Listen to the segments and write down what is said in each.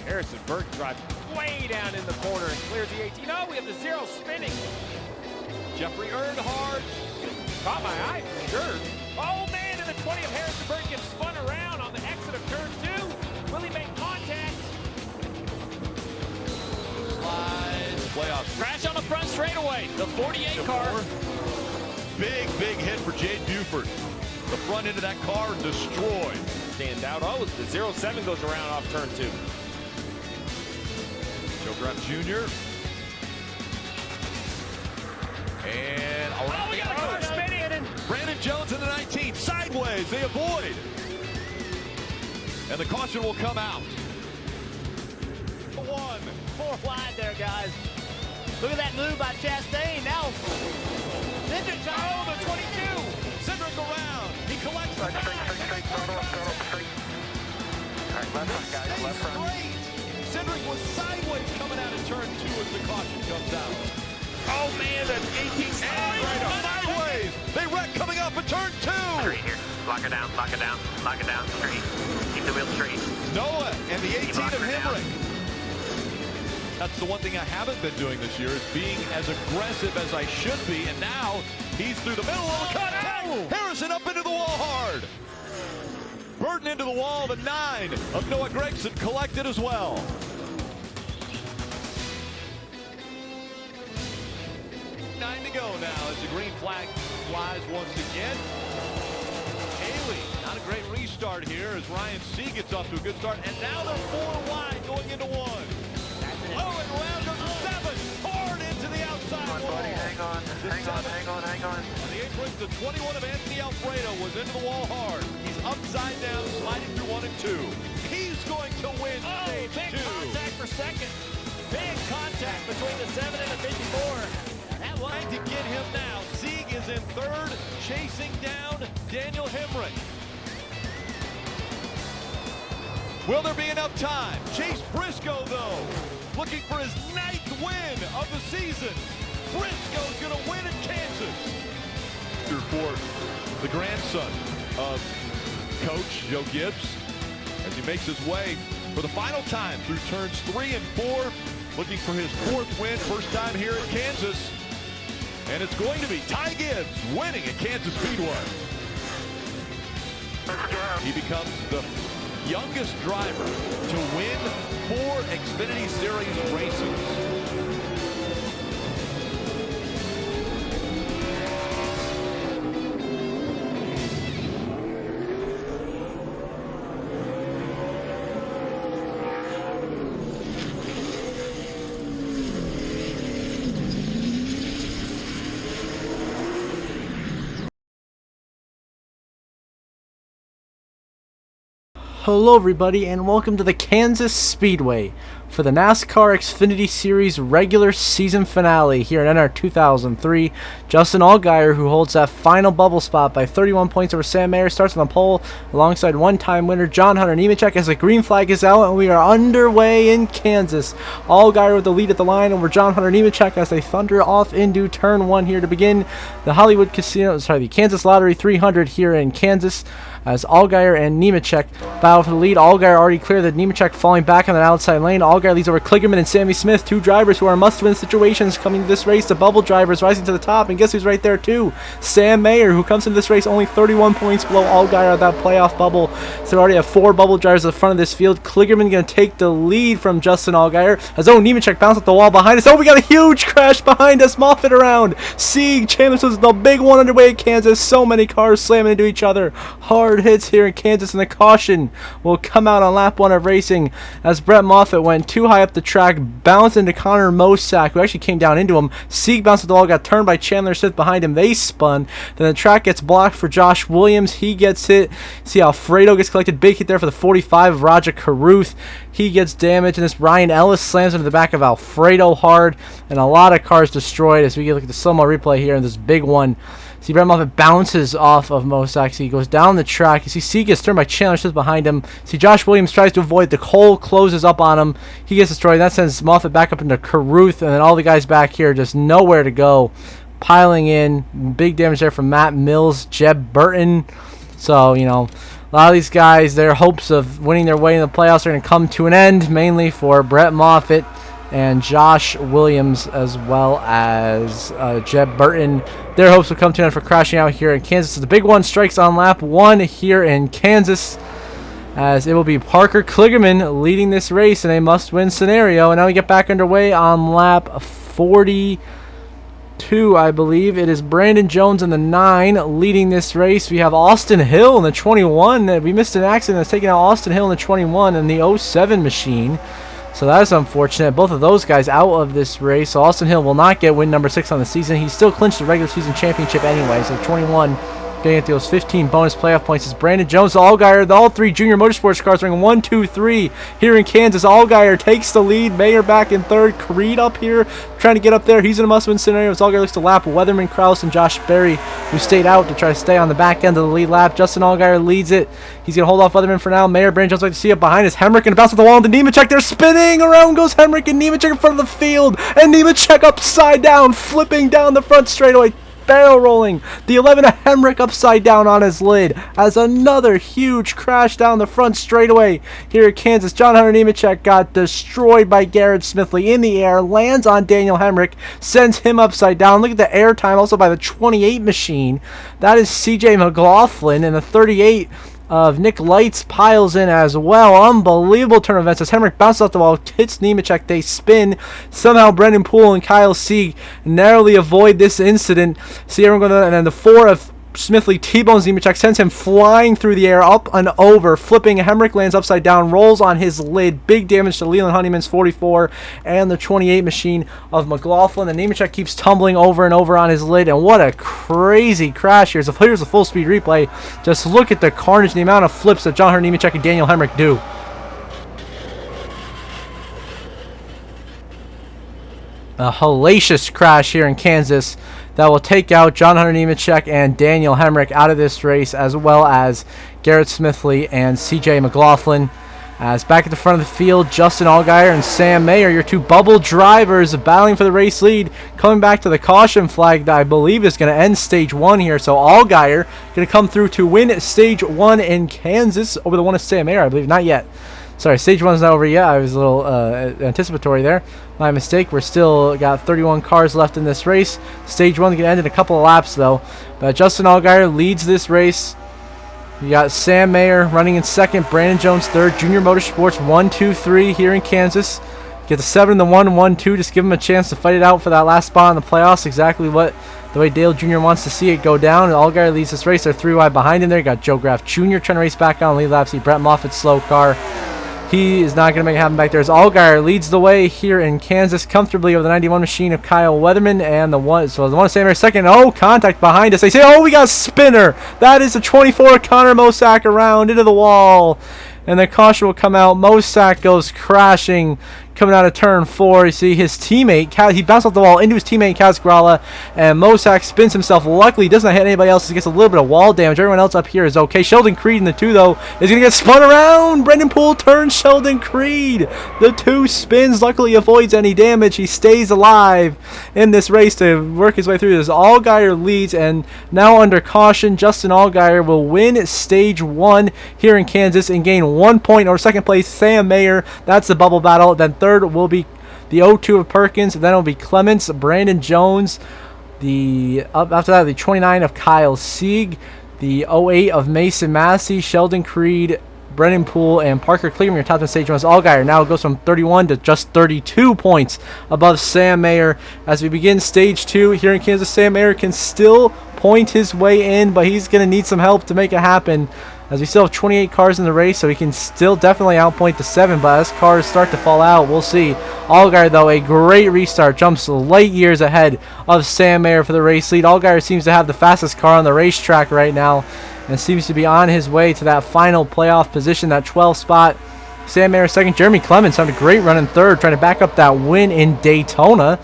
Harrison Burton drives way down in the corner and clears the 18. Oh, we have the 0 spinning. Jeffrey Earnhardt caught my eye for sure. Oh man, in the 20 of Harrison Burton gets spun around on the exit of turn 2. Will he make contact? Slides. Playoffs. Crash on the front straightaway. The 48 car. Big hit for Jade Buford. The front end of that car destroyed. Stand out. Oh, the 07 goes around off turn 2. Joe Graf Jr. And oh, we got a car spinning. Brandon Jones in the 19. Sideways. They avoid. And the caution will come out. 4 wide there, guys. Look at that move by Chastain. Now, Cindric, oh, the 22. Cindric around. He collects. Straight, throttle up, straight. All right, left front, guys, left front. Great. Cindric was sideways coming out of turn 2 as the caution comes out. Oh man, that's 18 sideways. They wreck coming up at turn 2. Straight here. Lock it down, straight. Keep the wheel straight. Noah and the 18 of Hemrick. That's the one thing I haven't been doing this year, is being as aggressive as I should be. And now he's through the middle of the contact. Harrison up into the wall hard. Burton into the wall. The 9 of Noah Gragson collected as well. Nine to go now as the green flag flies once again. Haley, not a great restart here as Ryan C gets off to a good start. And now they're 4 wide going into 1. Oh, and round number 7, hard into the outside Come on, wall. buddy, hang on. And the 8 brings the 21 of Anthony Alfredo was into the wall hard. He's upside down, sliding through 1 and 2. He's going to win stage 2. big contact for second. Big contact between the 7 and the 54. That one. Trying to get him now. Sieg is in 3rd, chasing down Daniel Hemrick. Will there be enough time? Chase Briscoe, though, looking for his 9th win of the season. Briscoe's going to win in Kansas. For the grandson of Coach Joe Gibbs, as he makes his way for the final time through turns 3 and 4, looking for his 4th win, first time here at Kansas. And it's going to be Ty Gibbs winning at Kansas Speedway. He becomes the youngest driver to win 4 Xfinity Series races. Hello everybody and welcome to the Kansas Speedway for the NASCAR Xfinity Series regular season finale here at NR2003. Justin Allgaier, who holds that final bubble spot by 31 points over Sam Mayer, starts on the pole alongside one-time winner John Hunter Nemechek as the green flag is out and we are underway in Kansas. Allgaier with the lead at the line over John Hunter Nemechek as they thunder off into turn 1 here to begin the Kansas Lottery 300 here in Kansas. As Allgaier and Nemechek battle for the lead. Allgaier already cleared, the Nemechek falling back on that outside lane. Allgaier leads over Kligerman and Sammy Smith, 2 drivers who are must-win situations coming to this race. The bubble drivers rising to the top, and guess who's right there too? Sam Mayer, who comes into this race only 31 points below Allgaier at that playoff bubble. So they already have 4 bubble drivers at the front of this field. Kligerman going to take the lead from Justin Allgaier. As Nemechek bounced off the wall behind us. Oh, we got a huge crash behind us. Moffitt around. Sieg, Chandler was the big one underway in Kansas. So many cars slamming into each other. Hard hits here in Kansas. And the caution will come out on lap 1 of racing as Brett Moffitt went too high up the track, bounced into Connor Mosack, who actually came down into him. Sieg bounced at the wall, got turned by Chandler Smith behind him. They spun. Then the track gets blocked for Josh Williams. He gets hit. See Alfredo gets collected. Big hit there for the 45 of Roger Caruth. He gets damaged, and this Ryan Ellis slams into the back of Alfredo hard, and a lot of cars destroyed as we look at the slow-mo replay here in this big one. See, Brett Moffitt bounces off of Mosack. See, he goes down the track. You see, Sieg gets turned by Chandler Smith behind him. See, Josh Williams tries to avoid. The Cole closes up on him. He gets destroyed. That sends Moffitt back up into Caruth, and then all the guys back here just nowhere to go. Piling in. Big damage there from Matt Mills, Jeb Burton. So, you know, A lot of these guys, their hopes of winning their way in the playoffs are going to come to an end, mainly for Brett Moffitt and Josh Williams, as well as Jeb Burton. Their hopes will come to an end for crashing out here in Kansas. So the big one strikes on lap 1 here in Kansas, as it will be Parker Kligerman leading this race in a must-win scenario. And now we get back underway on lap 42, I believe. It is Brandon Jones in the 9 leading this race. We have Austin Hill in the 21. We missed an accident that's taking out Austin Hill in the 21 in the 07 machine. So that is unfortunate. Both of those guys out of this race. So Austin Hill will not get win number 6 on the season. He still clinched the regular season championship anyway. So 21 getting at those 15 bonus playoff points is Brandon Jones. Allgaier, all 3 junior motorsports cars running 1, 2, 3 here in Kansas. Allgaier takes the lead. Mayer back in 3rd. Creed up here trying to get up there. He's in a must-win scenario. As Allgaier looks to lap Weatherman, Kraus, and Josh Berry, who stayed out to try to stay on the back end of the lead lap. Justin Allgaier leads it. He's going to hold off Weatherman for now. Mayer, Brandon Jones like to see up behind us. Hemrick going to bounce off the wall into Nemechek. They're spinning. Around goes Hemrick and Nemechek in front of the field. And Nemechek upside down, flipping down the front straightaway. Barrel rolling. The 11 of Hemrick upside down on his lid as another huge crash down the front straightaway here at Kansas. John Hunter Nemechek got destroyed by Garrett Smithley in the air, lands on Daniel Hemrick, sends him upside down. Look at the air time also by the 28 machine. That is CJ McLaughlin, and the 38 of Nick Lights piles in as well. Unbelievable turn of events as Hemrick bounces off the wall, hits Nemechek, they spin. Somehow Brendan Poole and Kyle Sieg narrowly avoid this incident. See everyone going, and then the 4 of Smithley T-bones Nemechek, sends him flying through the air, up and over, flipping. Hemrick lands upside down, rolls on his lid. Big damage to Leland Honeyman's 44 and the 28 machine of McLaughlin. And Nemechek keeps tumbling over and over on his lid, and what a crazy crash here. So here's a full speed replay. Just look at the carnage, the amount of flips that John Hunter Nemechek and Daniel Hemrick do. A hellacious crash here in Kansas that will take out John Hunter Nemechek and Daniel Hemrick out of this race, as well as Garrett Smithley and CJ McLaughlin. As back at the front of the field, Justin Allgaier and Sam Mayer, your 2 bubble drivers, battling for the race lead, coming back to the caution flag that I believe is going to end stage 1 here. So Allgaier going to come through to win stage 1 in Kansas over the one of Sam Mayer, I believe. Not yet. Sorry, stage 1's not over yet. I was a little anticipatory there. My mistake. We're still got 31 cars left in this race. Stage 1's going to end in a couple of laps, though. But Justin Allgaier leads this race. You got Sam Mayer running in 2nd, Brandon Jones 3rd, Junior Motorsports 1, 2, 3 here in Kansas. Get the 7, the 1, 1, 2. Just give him a chance to fight it out for that last spot in the playoffs. Exactly the way Dale Jr. wants to see it go down. Allgaier leads this race. They're 3 wide behind him there. You got Joe Graff Jr. trying to race back on lead lap. See Brett Moffitt's slow car. He is not going to make it happen back there. As Allgaier leads the way here in Kansas comfortably over the 91 machine of Kyle Weatherman and the one of Sam Mayer 2nd. Oh, contact behind us. They say, oh, we got a spinner. That is a 24 Connor Mosack around into the wall. And the caution will come out. Mosack goes crashing coming out of turn 4. You see his teammate, he bounced off the wall into his teammate, Kaz Grala, and Mosack spins himself. Luckily, he does not hit anybody else. He gets a little bit of wall damage. Everyone else up here is okay. Sheldon Creed in the 2, though, is going to get spun around. Brendan Poole turns Sheldon Creed. The 2 spins, luckily avoids any damage. He stays alive in this race to work his way through this. Allgaier leads, and now under caution, Justin Allgaier will win stage 1 here in Kansas and gain 1 point over 2nd place, Sam Mayer. That's the bubble battle. Then 3rd will be the 02 of Perkins, and then it will be Clements, Brandon Jones, after that the 29 of Kyle Sieg, the 08 of Mason Massey, Sheldon Creed, Brendan Poole, and Parker Kligerman. Your top 10 stage runs. Allgaier now goes from 31 to just 32 points above Sam Mayer. As we begin stage 2 here in Kansas, Sam Mayer can still point his way in, but he's going to need some help to make it happen, as we still have 28 cars in the race, so he can still definitely outpoint the 7, but as cars start to fall out, we'll see. Allgaier, though, a great restart, jumps light years ahead of Sam Mayer for the race lead. Allgaier seems to have the fastest car on the racetrack right now and seems to be on his way to that final playoff position, that 12th spot. Sam Mayer 2nd. Jeremy Clements having a great run in 3rd, trying to back up that win in Daytona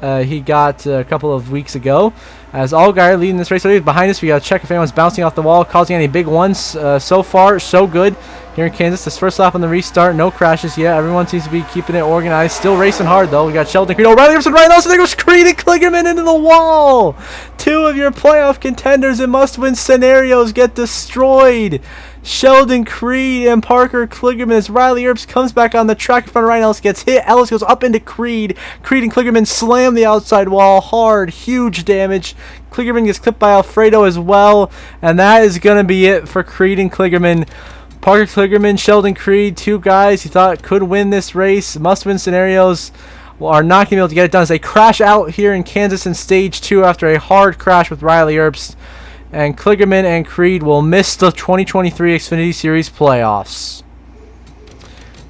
he got a couple of weeks ago. As Allgaier leading this race. Behind us, we got to check if anyone's bouncing off the wall, causing any big ones. So far, so good here in Kansas. This first lap on the restart, no crashes yet. Everyone seems to be keeping it organized. Still racing hard, though. We got Sheldon Creed. Oh, Riley Gibson, Ryan Nelson. There goes Creed and Kligerman into the wall. 2 of your playoff contenders in must-win scenarios get destroyed. Sheldon Creed and Parker Kligerman as Riley Earps comes back on the track in front of Ryan Ellis, gets hit. Ellis goes up into Creed. Creed and Kligerman slam the outside wall hard, huge damage. Kligerman gets clipped by Alfredo as well, and that is going to be it for Creed and Kligerman. Parker Kligerman, Sheldon Creed, two guys you thought could win this race, must-win scenarios, are not going to be able to get it done as they crash out here in Kansas in stage 2 after a hard crash with Riley Earps. And Kligerman and Creed will miss the 2023 Xfinity Series playoffs.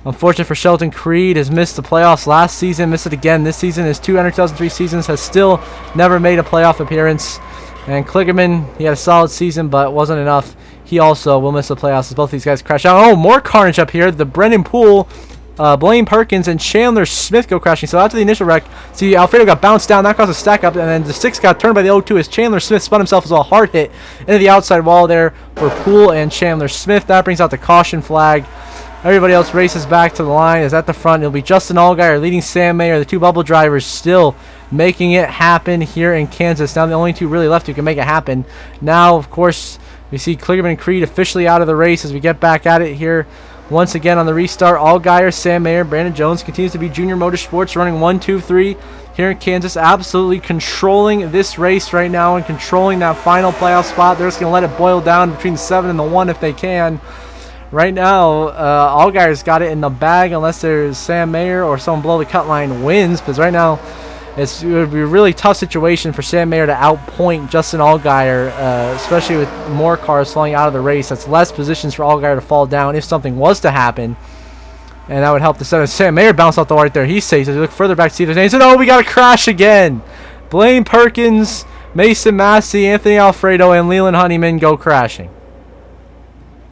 Unfortunate for Sheldon Creed, has missed the playoffs last season, missed it again this season. His 2 NR2003 seasons has still never made a playoff appearance. And Kligerman, he had a solid season, but wasn't enough. He also will miss the playoffs as both these guys crash out. Oh, more carnage up here. The Brendan Poole, Blaine Perkins, and Chandler Smith go crashing. So after the initial wreck, see Alfredo got bounced down. That caused a stack up, and then the 6 got turned by the 0-2 as Chandler Smith spun himself as a hard hit into the outside wall there for Poole and Chandler Smith. That brings out the caution flag. Everybody else races back to the line. Is at the front. It'll be Justin Allgaier leading Sam Mayer. The 2 bubble drivers still making it happen here in Kansas. Now the only 2 really left who can make it happen. Now, of course, we see Kligerman and Creed officially out of the race as we get back at it here. Once again on the restart, Allgaier, Sam Mayer, Brandon Jones continues to be Junior Motorsports running 1, 2, 3 here in Kansas, absolutely controlling this race right now and controlling that final playoff spot. They're just going to let it boil down between the 7 and the 1 if they can. Right now, Allgaier's got it in the bag unless there's Sam Mayer or someone below the cut line wins, because right now it would be a really tough situation for Sam Mayer to outpoint Justin Allgaier, especially with more cars falling out of the race. That's less positions for Allgaier to fall down if something was to happen. And that would help the 7. Sam Mayer bounced off the wall right there. He saves. As we look further back to see if there's any. So, no, we got a crash again. Blaine Perkins, Mason Massey, Anthony Alfredo, and Leland Honeyman go crashing.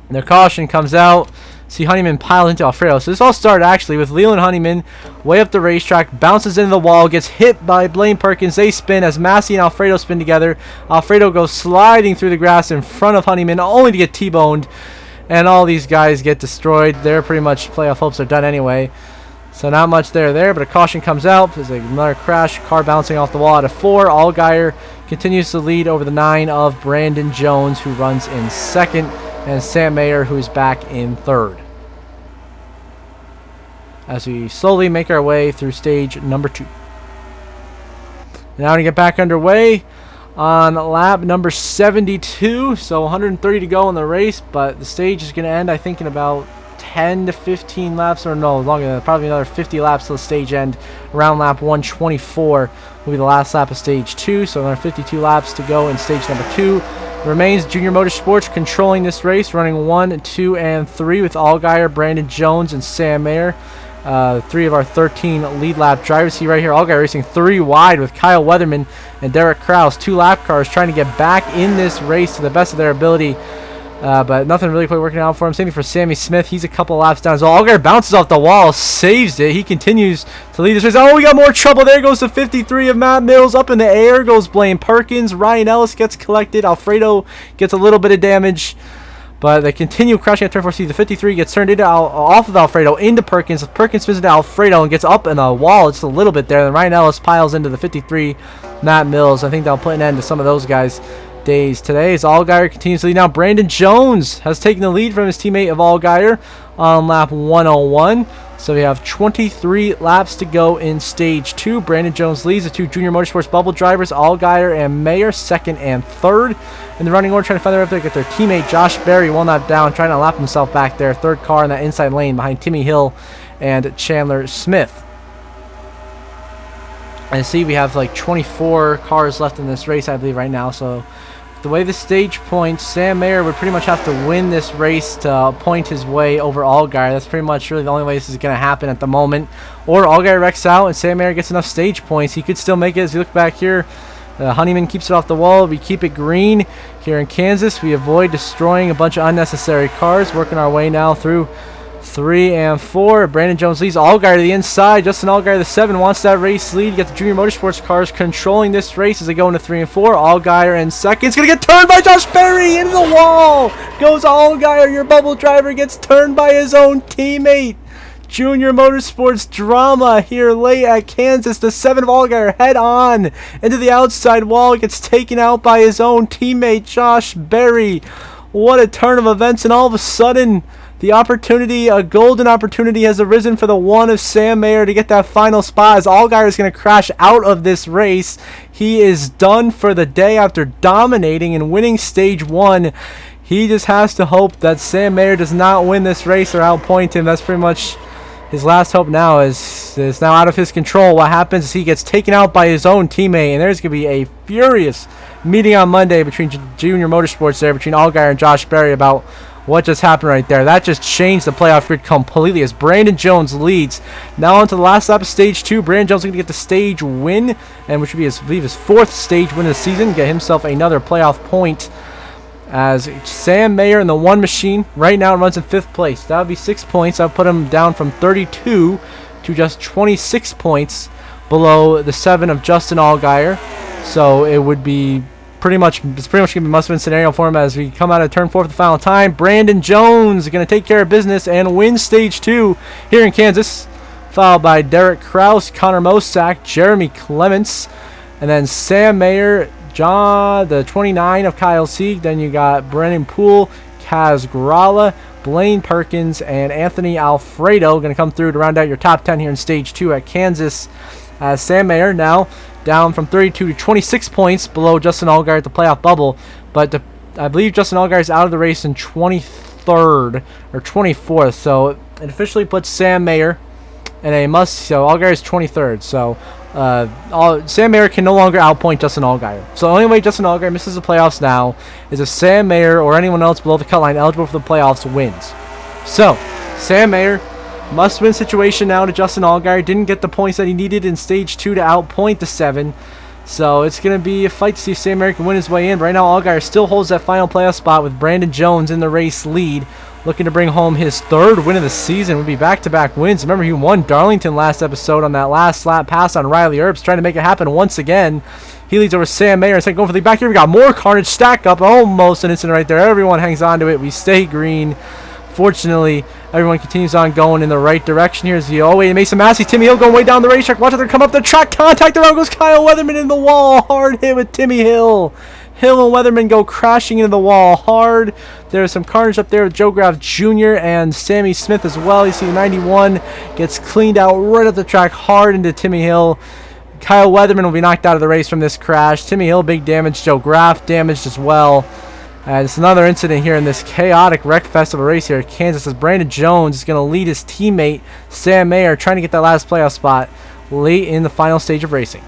And their caution comes out. See Honeyman pile into Alfredo. So this all started actually with Leland Honeyman way up the racetrack, bounces into the wall, gets hit by Blaine Perkins. They spin as Massey and Alfredo spin together. Alfredo goes sliding through the grass in front of Honeyman, only to get T-boned. And all these guys get destroyed. Their pretty much playoff hopes are done anyway. So not much there, but a caution comes out. There's another crash, car bouncing off the wall out of 4. Allgaier continues to lead over the 9 of Brandon Jones, who runs in 2nd. And Sam Mayer, who's back in 3rd. As we slowly make our way through stage number 2. Now to get back underway on lap number 72. So 130 to go in the race, but the stage is going to end, I think, in about 10 to 15 laps, or no, longer than that, probably another 50 laps to the stage end. Around lap 124 will be the last lap of stage 2. So another 52 laps to go in stage number 2. Remains Junior Motorsports controlling this race, running 1, 2, and 3 with Allgaier, Brandon Jones, and Sam Mayer. 3 of our 13 lead lap drivers. See right here, Allgaier racing 3 wide with Kyle Weatherman and Derek Kraus. 2 lap cars trying to get back in this race to the best of their ability. But nothing really quite working out for him. Same thing for Sammy Smith. He's a couple laps down as well. Allgaier bounces off the wall, saves it. He continues to lead this race. Oh, we got more trouble. There goes the 53 of Matt Mills. Up in the air goes Blaine Perkins. Ryan Ellis gets collected. Alfredo gets a little bit of damage. But they continue crashing at turn 4. See, the 53 gets turned into off of Alfredo into Perkins. Perkins spins into Alfredo and gets up in the wall just a little bit there. Then Ryan Ellis piles into the 53, Matt Mills. I think that'll put an end to some of those guys' days today as Allgaier continues to lead. Now Brandon Jones has taken the lead from his teammate of Allgaier on lap 101. So we have 23 laps to go in stage 2. Brandon Jones leads the 2 Junior Motorsports bubble drivers, Allgaier and Mayer, 2nd and 3rd. In the running order, trying to find their way up there, get their teammate Josh Berry 1 lap down, trying to lap himself back there. 3rd car in that inside lane behind Timmy Hill and Chandler Smith. And see, we have like 24 cars left in this race, I believe, right now. So the way the stage points, Sam Mayer would pretty much have to win this race to point his way over Allgaier. That's pretty much really the only way this is going to happen at the moment. Or Allgaier wrecks out and Sam Mayer gets enough stage points. He could still make it. As you look back here, Honeyman keeps it off the wall. We keep it green here in Kansas. We avoid destroying a bunch of unnecessary cars. Working our way now through 3 and 4. Brandon Jones leads Allgaier to the inside. Justin Allgaier, the 7, wants that race lead. You got the Junior Motorsports cars controlling this race as they go into 3 and 4. Allgaier in 2nd. It's going to get turned by Josh Berry into the wall. Goes Allgaier. Your bubble driver gets turned by his own teammate. Junior Motorsports drama here late at Kansas. The 7 of Allgaier head on into the outside wall. Gets taken out by his own teammate Josh Berry. What a turn of events, and all of a sudden, the opportunity, a golden opportunity has arisen for the one of Sam Mayer to get that final spot, as Allgaier is going to crash out of this race. He is done for the day after dominating and winning stage 1. He just has to hope that Sam Mayer does not win this race or outpoint him. That's pretty much his last hope now. Is now out of his control. What happens is he gets taken out by his own teammate, and there's going to be a furious meeting on Monday between Junior Motorsports there, between Allgaier and Josh Berry, about what just happened right there. That just changed the playoff grid completely as Brandon Jones leads. Now on to the last lap of stage 2. Brandon Jones is going to get the stage win, and which would be his 4th stage win of the season, get himself another playoff point. As Sam Mayer in the one machine right now runs in 5th place. That would be 6 points. That would put him down from 32 to just 26 points below the 7 of Justin Allgaier. So it would be it's pretty much going to be a must-win scenario for him as we come out of turn 4 for the final time. Brandon Jones is going to take care of business and win stage 2 here in Kansas, followed by Derek Kraus, Connor Mosack, Jeremy Clements, and then Sam Mayer, John, the 29 of Kyle Sieg. Then you got Brennan Poole, Kaz Grala, Blaine Perkins, and Anthony Alfredo going to come through to round out your top 10 here in stage 2 at Kansas. As Sam Mayer now down from 32 to 26 points below Justin Allgaier at the playoff bubble. But I believe Justin Allgaier is out of the race in 23rd or 24th. So it officially puts Sam Mayer in a must. So Allgaier is 23rd. So Sam Mayer can no longer outpoint Justin Allgaier. So the only way Justin Allgaier misses the playoffs now is if Sam Mayer or anyone else below the cut line eligible for the playoffs wins. So Sam Mayer, must-win situation now to Justin Allgaier. Didn't get the points that he needed in stage 2 to outpoint the 7. So it's going to be a fight to see if Sam Mayer can win his way in. But right now, Allgaier still holds that final playoff spot with Brandon Jones in the race lead, looking to bring home his 3rd win of the season. Would be back-to-back wins. Remember, he won Darlington last episode on that last lap pass on Riley Earps, trying to make it happen once again. He leads over Sam Mayer. Instead of going for the back here, we got more carnage stack up. Almost an incident right there. Everyone hangs on to it. We stay green. Fortunately, everyone continues on going in the right direction here as wait, Mason Massey, Timmy Hill going way down the racetrack. Watch out, they're come up the track. Contact, around goes Kyle Weatherman in the wall. Hard hit with Timmy Hill. Hill and Weatherman go crashing into the wall hard. There's some carnage up there with Joe Graff Jr. and Sammy Smith as well. You see the 91 gets cleaned out right up the track hard into Timmy Hill. Kyle Weatherman will be knocked out of the race from this crash. Timmy Hill, big damage. Joe Graff damaged as well. And it's another incident here in this chaotic wreck festival race here at Kansas as Brandon Jones is going to lead his teammate Sam Mayer, trying to get that last playoff spot late in the final stage of racing.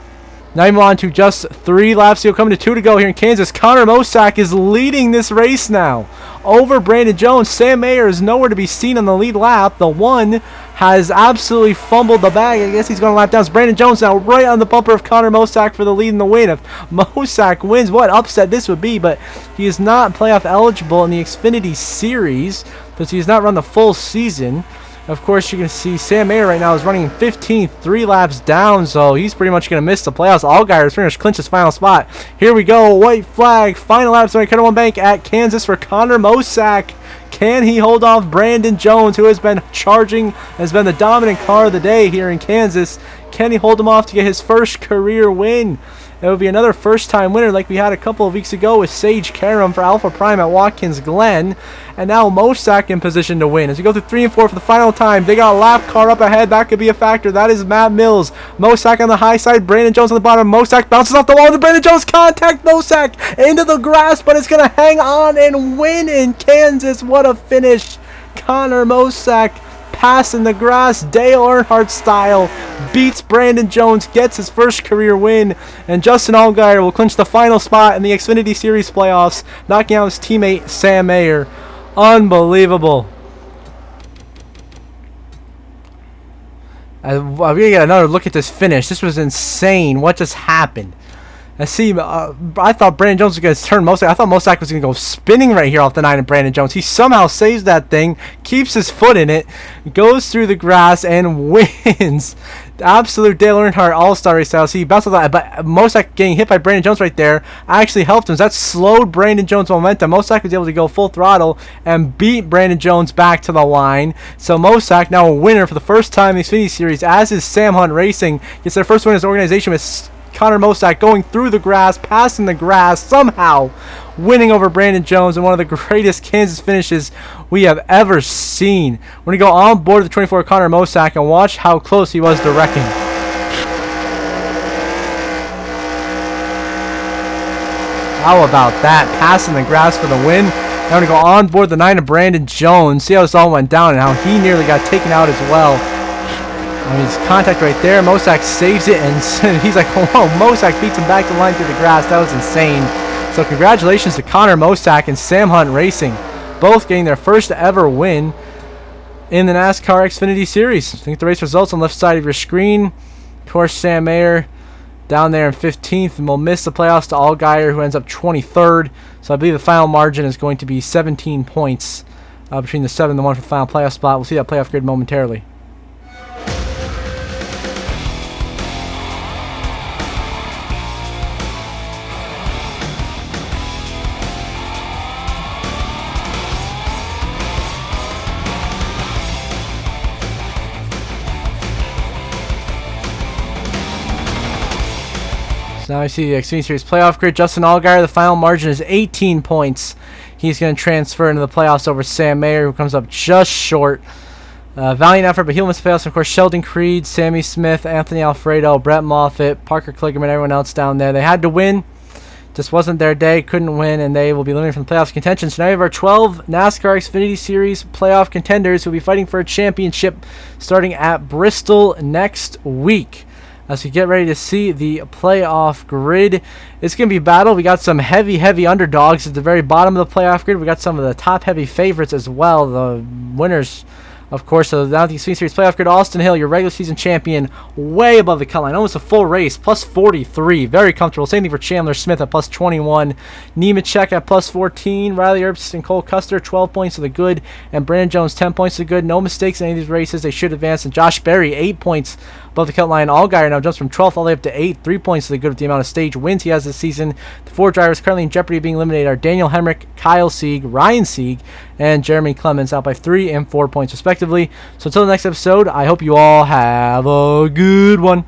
Now you move on to just 3 laps. He'll come to 2 to go here in Kansas. Connor Mosack is leading this race now over Brandon Jones. Sam Mayer is nowhere to be seen on the lead lap. The one has absolutely fumbled the bag. I guess he's going to lap down. It's Brandon Jones now right on the bumper of Connor Mosack for the lead and the win. If Mosack wins, what upset this would be, but he is not playoff eligible in the Xfinity Series because he has not run the full season. Of course, you can see Sam Mayer right now is running 15th, 3 laps down, so he's pretty much going to miss the playoffs. Allgaier is pretty much clinched his final spot. Here we go, white flag, final laps on Kettle One Bank at Kansas for Connor Mosack. Can he hold off Brandon Jones, who has been charging, has been the dominant car of the day here in Kansas? Can he hold him off to get his first career win? It would be another first-time winner like we had a couple of weeks ago with Sage Karam for Alpha Prime at Watkins Glen. And now Mosack in position to win. As we go through 3 and 4 for the final time, they got a lap car up ahead. That could be a factor. That is Matt Mills. Mosack on the high side. Brandon Jones on the bottom. Mosack bounces off the wall. And Brandon Jones contact Mosack into the grass, but it's going to hang on and win in Kansas. What a finish. Connor Mosack, pass in the grass, Dale Earnhardt style, beats Brandon Jones, gets his first career win, and Justin Allgaier will clinch the final spot in the Xfinity Series playoffs, knocking out his teammate Sam Mayer. Unbelievable. We're going to get another look at this finish. This was insane. What just happened? I thought Brandon Jones was going to turn Mosack. I thought Mosack was going to go spinning right here off the 9 of Brandon Jones. He somehow saves that thing, keeps his foot in it, goes through the grass, and wins. The absolute Dale Earnhardt All-Star race style. See, he bounced off that, but Mosack getting hit by Brandon Jones right there actually helped him. So that slowed Brandon Jones' momentum. Mosack was able to go full throttle and beat Brandon Jones back to the line. So Mosack, now a winner for the first time in the Xfinity Series, as is Sam Hunt Racing, gets their first win as an organization with Connor Mosack going through the grass, passing the grass, somehow winning over Brandon Jones in one of the greatest Kansas finishes we have ever seen. We're going to go on board the 24 Connor Mosack and watch how close he was to wrecking. How about that? Passing the grass for the win. Now we're going to go on board the 9 of Brandon Jones, see how this all went down and how he nearly got taken out as well. I mean, his contact right there. Mosack saves it, and he's like, whoa, Mosack beats him back to the line through the grass. That was insane. So congratulations to Connor Mosack and Sam Hunt Racing, both getting their first ever win in the NASCAR Xfinity Series. I think the race results on the left side of your screen. Of course, Sam Mayer down there in 15th, and we'll miss the playoffs to Allgaier, who ends up 23rd. So I believe the final margin is going to be 17 points between the 7 and the 1 for the final playoff spot. We'll see that playoff grid momentarily. Now we see the Xfinity Series playoff grid. Justin Allgaier, the final margin is 18 points. He's going to transfer into the playoffs over Sam Mayer, who comes up just short. Valiant effort, but he'll miss the playoffs. Of course, Sheldon Creed, Sammy Smith, Anthony Alfredo, Brett Moffitt, Parker Kligerman, everyone else down there. They had to win. Just wasn't their day. Couldn't win, and they will be eliminated from the playoffs contention. So now we have our 12 NASCAR Xfinity Series playoff contenders who will be fighting for a championship starting at Bristol next week. As we get ready to see the playoff grid, it's going to be a battle. We got some heavy underdogs at the very bottom of the playoff grid. We got some of the top heavy favorites as well. The winners, of course, so down the Xfinity Series playoff grid, Austin Hill, your regular season champion, way above the cut line. Almost a full race, plus 43. Very comfortable. Same thing for Chandler Smith at plus 21. Nemechek at plus 14. Riley Herbst and Cole Custer, 12 points to the good. And Brandon Jones, 10 points to the good. No mistakes in any of these races. They should advance. And Josh Berry, 8 points above the cut line. Allgaier now jumps from 12th all the way up to 8th. 3 points to the good with the amount of stage wins he has this season. The 4 drivers currently in jeopardy of being eliminated are Daniel Hemrick, Kyle Sieg, Ryan Sieg, and Jeremy Clements, out by 3 and 4 points respectively. So until the next episode, I hope you all have a good one.